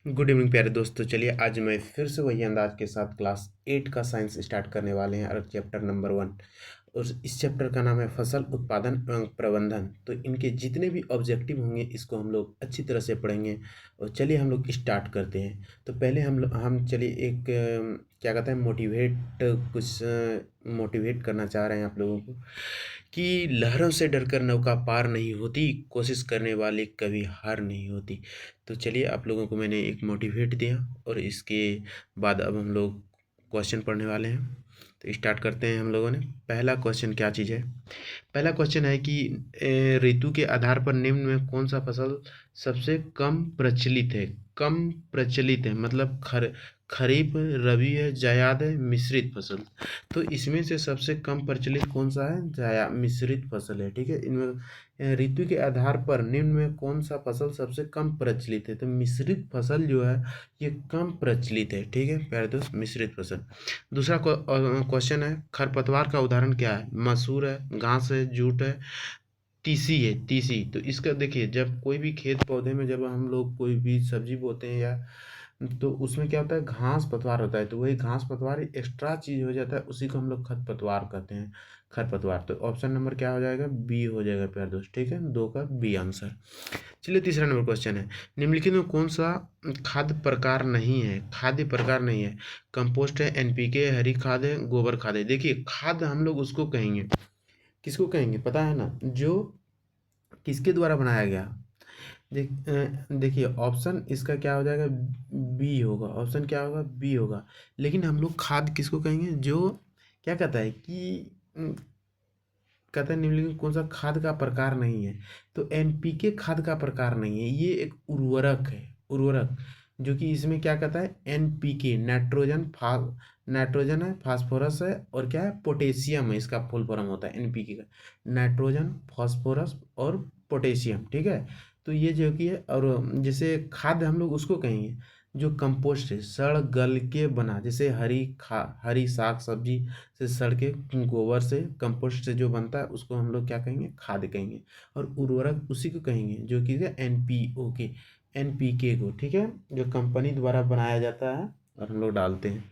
Good evening प्यारे दोस्तों। चलिए आज मैं फिर से वही अंदाज के साथ क्लास 8 का साइंस स्टार्ट करने वाले हैं और चैप्टर नंबर 1। और इस चैप्टर का नाम है फसल उत्पादन एवं प्रबंधन। तो इनके जितने भी ऑब्जेक्टिव होंगे इसको हम लोग अच्छी तरह से पढ़ेंगे। और चलिए हम लोग स्टार्ट करते हैं। तो पहले हम चलिए एक क्या कहते हैं कुछ मोटिवेट करना चाह रहे हैं आप लोगों को कि लहरों से डरकर नौका पार नहीं होती, कोशिश करने वाले कभी हार नहीं होती। तो चलिए आप लोगों को मैंने एक मोटिवेट दिया और इसके बाद अब हम लोग क्वेश्चन पढ़ने वाले हैं। तो स्टार्ट करते हैं हम लोगों ने। पहला क्वेश्चन क्या चीज़ है? पहला क्वेश्चन है कि ऋतु के आधार पर निम्न में कौन सा फसल सबसे कम प्रचलित है? कम प्रचलित है मतलब खरीफ, रबी है, जायद है, मिश्रित फसल। तो इसमें से सबसे कम प्रचलित कौन सा है? मिश्रित फसल है। ठीक है, इनमें ऋतु के आधार पर निम्न में कौन सा फसल सबसे कम प्रचलित है? तो मिश्रित फसल जो है ये कम प्रचलित है। ठीक है प्यारे दोस्त, मिश्रित फसल। दूसरा क्वेश्चन है, खरपतवार का उदाहरण क्या है? मसूर है, घास है, जूट है, तीसी है। तीसी, तो इसका देखिए, जब कोई भी खेत पौधे में जब हम लोग कोई भी सब्जी बोते हैं या तो उसमें क्या होता है, घास पतवार होता है। तो वही घास पतवार एक्स्ट्रा चीज हो जाता है, उसी को हम लोग खरपतवार कहते हैं। खरपतवार। तो ऑप्शन नंबर क्या हो जाएगा? बी हो जाएगा प्यारे दोस्त। ठीक है, 2 का बी आंसर। चलिए तीसरा नंबर क्वेश्चन है, निम्नलिखित में कौन सा खाद्य प्रकार नहीं है? खाद्य प्रकार नहीं है। कंपोस्ट है, एनपीके, हरी खाद है, गोबर खाद है। देखिए खाद हम लोग उसको कहेंगे, किसको कहेंगे पता है ना? जो किसके द्वारा बनाया गया। देखिए ऑप्शन इसका क्या हो जाएगा? बी होगा। ऑप्शन क्या होगा? बी होगा। लेकिन हम लोग खाद किसको कहेंगे? जो क्या कहता है कि कहता है निम्नलिखित कौन सा खाद का प्रकार नहीं है? तो एनपीके खाद का प्रकार नहीं है, ये एक उर्वरक है। उर्वरक जो कि इसमें क्या कहता है? एनपीके नाइट्रोजन है, फास्फोरस है और क्या है? पोटेशियम है। इसका फुल फॉर्म होता है एनपीके का, नाइट्रोजन, फास्फोरस और पोटेशियम। ठीक है, तो ये जो कि है। और जैसे खाद हम लोग उसको कहेंगे जो कंपोस्ट है, सड़ गल के बना, जैसे हरी साग सब्जी से सड़ के गोबर से कंपोस्ट से जो बनता है उसको हम लोग क्या कहेंगे? खाद कहेंगे। और उर्वरक उसी को कहेंगे जो कि है एनपीओ के, एनपीके को। ठीक है, जो कंपनी द्वारा बनाया जाता है और हम लोग डालते हैं।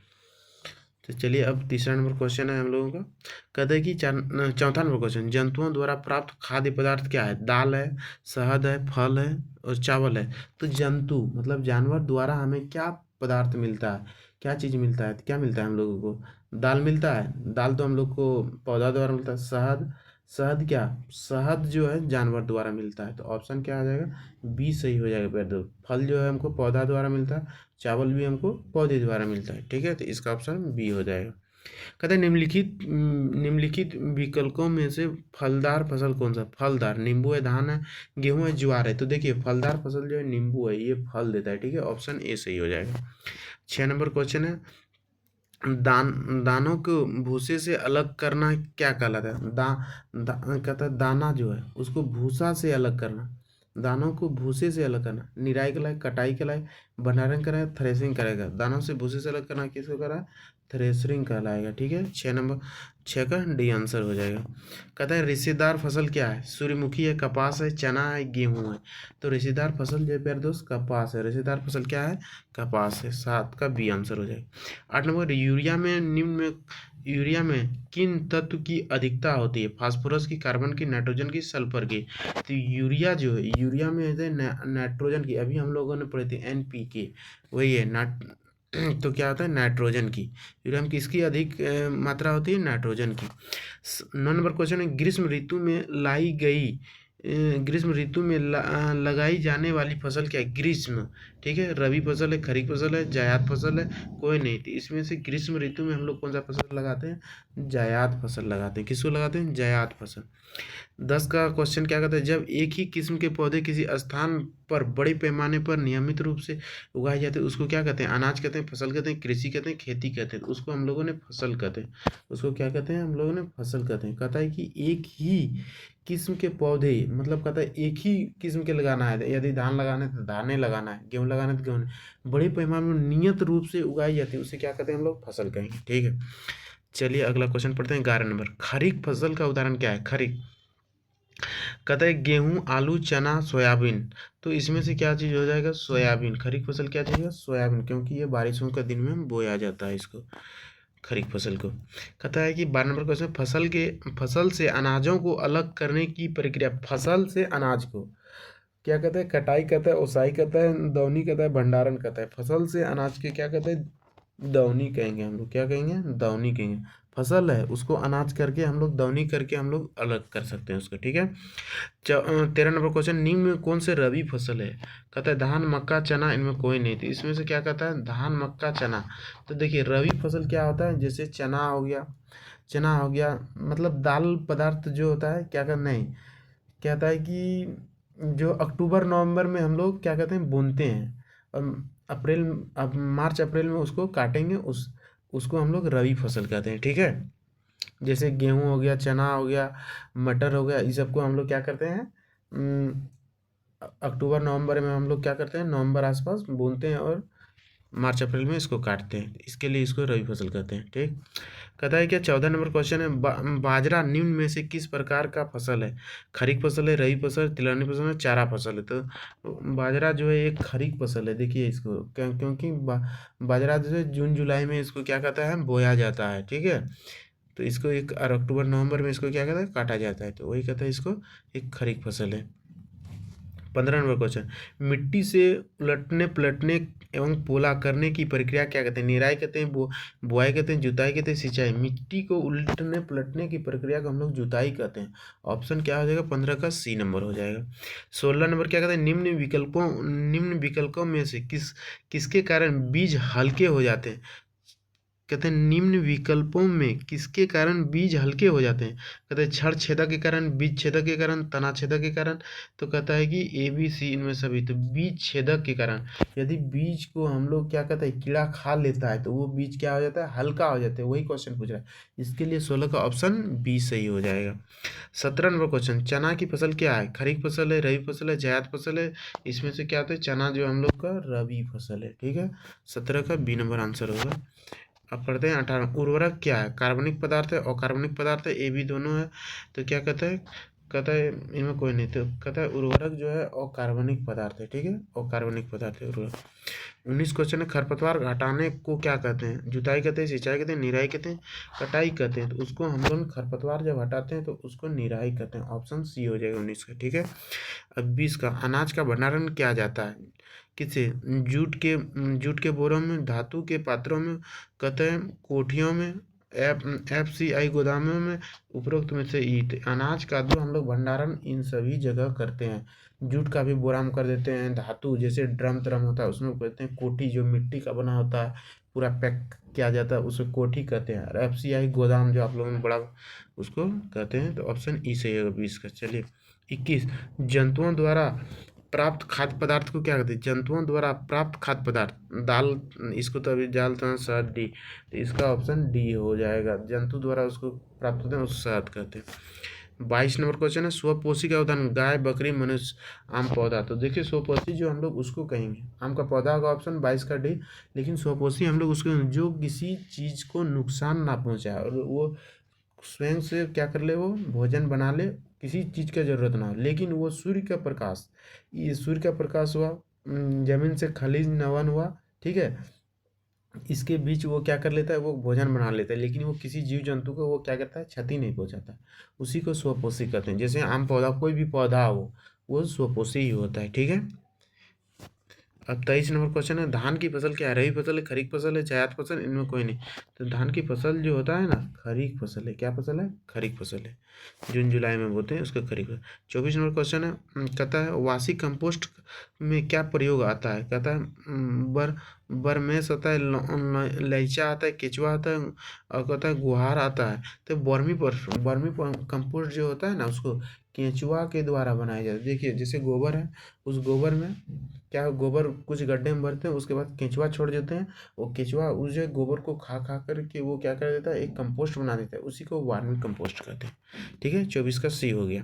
तो चलिए अब तीसरा नंबर क्वेश्चन है हम लोगों का। कहते हैं कि चौथा नंबर क्वेश्चन, जंतुओं द्वारा प्राप्त खाद्य पदार्थ क्या है? दाल है, शहद है, फल है और चावल है। तो जंतु मतलब जानवर द्वारा हमें क्या पदार्थ मिलता है? क्या चीज़ मिलता है? तो क्या मिलता है हम लोगों को? दाल मिलता है। दाल तो हम लोग को पौधा द्वारा मिलता है। शहद, शहद जो है जानवर द्वारा मिलता है। तो ऑप्शन क्या आ जाएगा? बी सही हो जाएगा पैर दो। फल जो है हमको पौधा द्वारा मिलता है, चावल भी हमको पौधे द्वारा मिलता है। ठीक है, तो इसका ऑप्शन बी हो जाएगा। कहते हैं निम्नलिखित विकल्पों में से फलदार फसल कौन सा? फलदार नींबू है, धान है, गेहूं है, ज्वार है। तो देखिए फलदार फसल जो है नींबू है, ये फल देता है। ठीक है, ऑप्शन ए सही हो जाएगा। 6 नंबर क्वेश्चन है, दानों को भूसे से अलग करना क्या कहलाता है? कहता है दाना जो है उसको भूसा से अलग करना, दानों को भूसे से अलग करना। निराई के लायक, कटाई के लायक, भंडारण कराए, थ्रेसिंग करेगा। दानों से भूसे से अलग करना किसको करा? थ्रेसरिंग कहलाएगा। ठीक है, 6 का डी आंसर हो जाएगा। कहता है रेशेदार फसल क्या है? सूर्यमुखी है, कपास है, चना है, गेहूं है। तो रेशेदार फसल जो है प्यारे दोस्त कपास है। रेशेदार फसल क्या है? कपास है। 7 का बी आंसर हो जाएगा। 8 नंबर, यूरिया में किन तत्व की अधिकता होती है? फास्फोरस की, कार्बन की, नाइट्रोजन की, सल्फर की। तो यूरिया जो है, यूरिया में है नाइट्रोजन की। अभी हम लोगों ने पढ़े थे एनपीके, वही है तो क्या होता है? नाइट्रोजन की। यूरिया में किसकी अधिक मात्रा होती है? नाइट्रोजन की। 9 नंबर क्वेश्चन है, ग्रीष्म ऋतु में लगाई जाने वाली फसल क्या है? ग्रीष्म, ठीक है, रबी फसल है, खरीफ फसल है, जायद फसल है, कोई नहीं। तो इसमें से ग्रीष्म ऋतु में हम लोग कौन सा फसल लगाते हैं? जायद फसल लगाते हैं। किसको लगाते हैं? जायद फसल। 10 का क्वेश्चन क्या कहता है, जब एक ही किस्म के पौधे किसी स्थान पर बड़े पैमाने पर नियमित रूप से उगाए जाते हैं उसको क्या कहते हैं? अनाज कहते हैं, फसल कहते हैं, कृषि कहते हैं, खेती कहते हैं। तो उसको हम लोगों ने फसल कहते हैं। उसको क्या कहते हैं? हम लोगों ने फसल कहते हैं। कहता है कि एक ही किस्म के पौधे, मतलब कहता है एक ही किस्म के लगाना है। यदि धान लगाना है तो धाने लगाना है, गेहूँ लगाना है तो गेहूँ, बड़े पैमाने में नियत रूप से उगाई जाती है, उसे क्या कहते हैं? हम लोग फसल कहेंगे। ठीक है, चलिए अगला क्वेश्चन पढ़ते हैं। 11 नंबर, खरीफ फसल का उदाहरण क्या है? खरीफ, कहता है गेहूँ, आलू, चना, सोयाबीन। तो इसमें से क्या चीज़ हो जाएगा? सोयाबीन। खरीफ फसल क्या चाहिए? सोयाबीन, क्योंकि ये बारिशों के दिन में बोया जाता है इसको, खरीफ फसल को। कहता है कि 12 नंबर क्वेश्चन, फसल से अनाजों को अलग करने की प्रक्रिया। फसल से अनाज को क्या कहते हैं? कटाई कहता है, ओसाई कहता है, दौनी कहता है, भंडारण कहता है। फसल से अनाज के क्या कहते हैं? दौनी कहेंगे हम लोग। क्या कहेंगे? दौनी कहेंगे। फसल है उसको अनाज करके हम लोग दौनी करके हम लोग अलग कर सकते हैं उसको, ठीक है। 13 नंबर क्वेश्चन, निम्न में कौन से रबी फसल है? कहता है धान, मक्का, चना, इनमें कोई नहीं। तो इसमें से क्या कहता है? धान, मक्का, चना। तो देखिए रबी फसल क्या होता है? जैसे चना हो गया, चना हो गया, मतलब दाल पदार्थ जो होता है, क्या कहना नहीं, क्या होता है कि जो अक्टूबर नवंबर में हम लोग क्या कहते हैं? बुनते हैं, और अप्रैल, अब मार्च अप्रैल में उसको काटेंगे, उसको हम लोग रबी फसल कहते हैं, ठीक है। जैसे गेहूँ हो गया, चना हो गया, मटर हो गया, इस सबको हम लोग क्या करते हैं? अक्टूबर नवंबर में हम लोग क्या करते हैं? नवंबर आसपास बुनते हैं और मार्च अप्रैल में इसको काटते हैं, इसके लिए इसको रबी फसल कहते हैं, ठीक। कहता है क्या? 14 नंबर क्वेश्चन है, बाजरा निम्न में से किस प्रकार का फसल है? खरीफ फसल है, रबी फसल, तिलहनी फसल है, चारा फसल है। तो बाजरा जो है एक खरीफ फसल है। देखिए इसको क्योंकि बाजरा जो है जून जुलाई में इसको क्या कहता है? बोया जाता है, ठीक है। तो इसको एक, और अक्टूबर नवंबर में इसको क्या कहता है? काटा जाता है, तो वही कहता है इसको एक खरीफ फसल है। 15 नंबर क्वेश्चन, मिट्टी से उलटने पलटने एवं पोला करने की प्रक्रिया क्या कहते हैं? निराई कहते हैं, बुआई कहते हैं, जुताई कहते हैं, सिंचाई। मिट्टी को उलटने पलटने की प्रक्रिया को हम लोग जुताई कहते हैं। ऑप्शन क्या हो जाएगा? 15 का सी नंबर हो जाएगा। 16 नंबर क्या कहते हैं? निम्न विकल्पों में से किसके कारण बीज हल्के हो जाते हैं? कहते हैं निम्न विकल्पों में किसके कारण बीज हल्के हो जाते हैं? कहते हैं क्षण छेदक के कारण, बीज छेदक के कारण, तना छेदक के कारण। तो कहता है कि ए बी सी इनमें सभी। तो बीज छेदक के कारण, यदि बीज को हम लोग क्या कहते हैं? कीड़ा खा लेता है तो वो बीज क्या हो जाता है? हल्का हो जाता है। वही क्वेश्चन पूछ रहा है, इसके लिए 16 का ऑप्शन बी सही हो जाएगा। 17 नंबर क्वेश्चन, चना की फसल क्या है? खरीफ फसल है, रबी फसल है, जायद फसल है। इसमें से क्या होता है? चना जो हम लोग का रबी फसल है, ठीक है। 17 का बी नंबर आंसर होगा। अब पढ़ते हैं 18, उर्वरक क्या है? कार्बनिक पदार्थ है, अकार्बनिक पदार्थ है, ए बी दोनों है। तो क्या कहता है? कहता है इनमें कोई नहीं। तो कहता है उर्वरक जो है अकार्बनिक पदार्थ है, ठीक है, अकार्बनिक पदार्थ है उर्वरक। 19 क्वेश्चन है, खरपतवार हटाने को क्या कहते हैं? जुताई कहते हैं, सिंचाई कहते हैं, निराई कहते हैं, कटाई कहते हैं। तो उसको हम लोग खरपतवार जब हटाते हैं तो उसको निराई कहते हैं। ऑप्शन सी हो जाएगा 19 का, ठीक है। अब 20 का, अनाज का भंडारण किया जाता है किसे? जूट के बोरों में, धातु के पात्रों में, कहते हैं कोठियों में, FCI गोदामों में, उपरोक्त में से ईट। अनाज का जो हम लोग भंडारण इन सभी जगह करते हैं। जूट का भी बोरा में कर देते हैं, धातु जैसे ड्रम तरम होता है उसमें करते हैं, कोठी जो मिट्टी का बना होता है पूरा पैक किया जाता है उसे कोठी कहते हैं, और FCI गोदाम जो आप लोगों ने बड़ा उसको कहते हैं। तो ऑप्शन ई सही होगा 20 का। चलिए 21, जंतुओं द्वारा प्राप्त खाद्य पदार्थ को क्या कहते हैं? जंतुओं द्वारा प्राप्त खाद्य पदार्थ, दाल, इसको तो अभी जाल था शहद, डी। तो इसका ऑप्शन डी हो जाएगा, जंतु द्वारा उसको प्राप्त होते हैं उसको शहद कहते हैं। 22 नंबर क्वेश्चन है, स्वपोषी का उदाहरण गाय, बकरी, मनुष्य, आम पौधा। तो देखिए स्वपोषी जो हम लोग उसको कहेंगे आम का पौधा होगा, ऑप्शन 22 का डी। लेकिन स्वपोषी हम लोग उसको जो किसी चीज़ को नुकसान ना पहुंचाए और वो स्वयं से क्या कर ले, वो भोजन बना ले, किसी चीज़ का ज़रूरत ना हो, लेकिन वो सूर्य का प्रकाश, ये सूर्य का प्रकाश हुआ, जमीन से खनिज नवन हुआ, ठीक है, इसके बीच वो क्या कर लेता है? वो भोजन बना लेता है, लेकिन वो किसी जीव जंतु को वो क्या करता है? क्षति नहीं पहुंचाता। उसी को स्वपोषी कहते हैं। जैसे आम पौधा, कोई भी पौधा हो वो स्वपोषी ही होता है, ठीक है। अब 23 नंबर क्वेश्चन है, धान की फसल क्या है? रबी फसल है, खरीफ फसल है, जायद फसल, इनमें कोई नहीं। तो धान की फसल जो होता है ना, खरीफ फसल है। क्या फसल है? खरीफ फसल है। जून जुलाई में बोते हैं उसका खरीफ है। 24 नंबर क्वेश्चन है, कहता है वासी कंपोस्ट में क्या प्रयोग आता है? कहता है बरमेस आता है, लैचा आता है, केचुआ आता है, और कहता है गुहार आता है। तो वर्मी कंपोस्ट जो होता है ना उसको केंचुआ के द्वारा बनाया जाता है। देखिए जैसे गोबर है, उस गोबर में क्या, गोबर कुछ गड्ढे में भरते हैं, उसके बाद केंचुआ छोड़ देते हैं। वो केंचुआ उस जो गोबर को खा खा करके वो क्या कर देता है? एक कंपोस्ट बना देता है, उसी को वार्मी कंपोस्ट कहते हैं, ठीक है। 24 का सी हो गया।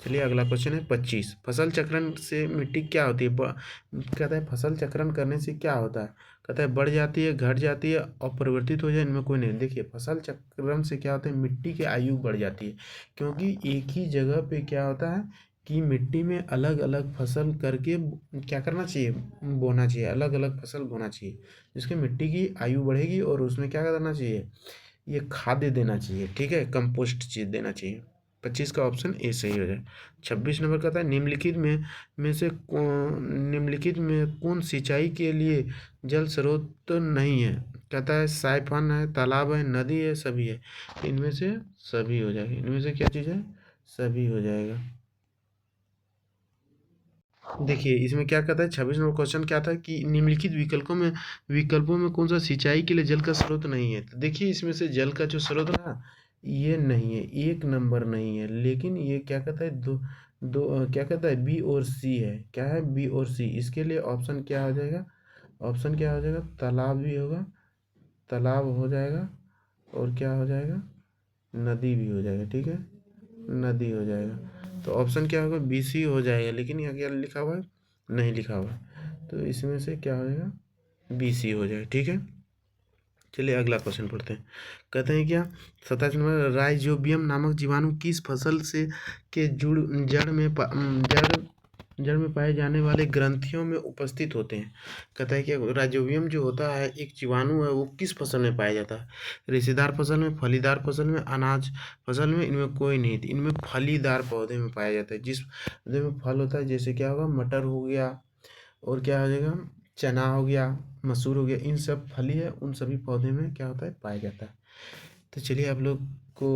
चलिए अगला क्वेश्चन है 25। फसल चक्रण से मिट्टी क्या होती है? कहता है फसल चक्रण करने से क्या होता है? कहता है बढ़ जाती है, घट जाती है, अपरिवर्तित हो जाए, इनमें कोई नहीं। देखिए फसल चक्रण से क्या होता है, मिट्टी की आयु बढ़ जाती है, क्योंकि एक ही जगह पे क्या होता है कि मिट्टी में अलग अलग फसल करके क्या करना चाहिए, बोना चाहिए, अलग अलग फसल बोना चाहिए, जिसके मिट्टी की आयु बढ़ेगी। और उसमें क्या करना चाहिए, ये खाद देना चाहिए, ठीक है, कंपोस्ट चीज देना चाहिए। 25 का ऑप्शन ए सही हो जाए। 26 नंबर कहता है निम्नलिखित में से निम्नलिखित में कौन सिंचाई के लिए जल स्रोत नहीं है? कहता है साइफन है, तालाब है, नदी है, सभी है। तो इनमें से सभी हो जाएगा। इनमें से क्या चीज़ है, सभी हो जाएगा। देखिए इसमें क्या कहता है, 26 नंबर क्वेश्चन क्या था कि निम्नलिखित विकल्पों में कौन सा सिंचाई के लिए जल का स्रोत नहीं है? तो देखिए इसमें से जल का जो स्रोत है ना, ये नहीं है, एक नंबर नहीं है, लेकिन ये क्या कहता है, दो दो क्या कहता है, बी और सी है। क्या है, बी और सी। इसके लिए ऑप्शन क्या हो जाएगा, ऑप्शन क्या हो जाएगा, तालाब भी होगा, तालाब हो जाएगा, और क्या हो जाएगा, नदी भी हो जाएगा, ठीक है, नदी हो जाएगा। तो ऑप्शन क्या होगा, बी सी हो जाएगा, लेकिन यहाँ क्या लिखा हुआ है, नहीं लिखा हुआ है। तो इसमें से क्या हो जाएगा, बी सी हो जाएगा, ठीक है। चलिए अगला क्वेश्चन पढ़ते हैं। कहते हैं क्या, 27 नंबर, राइजोबियम नामक जीवाणु किस फसल से के जड़ में पाए जाने वाले ग्रंथियों में उपस्थित होते हैं? कहता है कि राइजोबियम जो होता है एक जीवाणु है, वो किस फसल में पाया जाता है? रेशेदार फसल में, फलीदार फसल में, अनाज फसल में, इनमें कोई नहीं थी। इनमें फलीदार पौधे में पाया जाता है। जिस पौधे में फल होता है, जैसे क्या होगा, मटर हो गया, और क्या हो जाएगा, चना हो गया, मसूर हो गया, इन सब फली है, उन सभी पौधे में क्या होता है, पाया जाता है। तो चलिए आप लोग को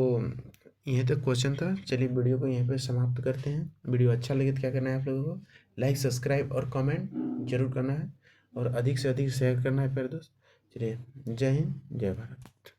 यहीं तक क्वेश्चन था। चलिए वीडियो को यहीं पे समाप्त करते हैं। वीडियो अच्छा लगे तो क्या करना है आप लोगों को, लाइक, सब्सक्राइब और कमेंट जरूर करना है, और अधिक से अधिक शेयर करना है प्यारे दोस्त। चलिए, जय हिंद, जय भारत।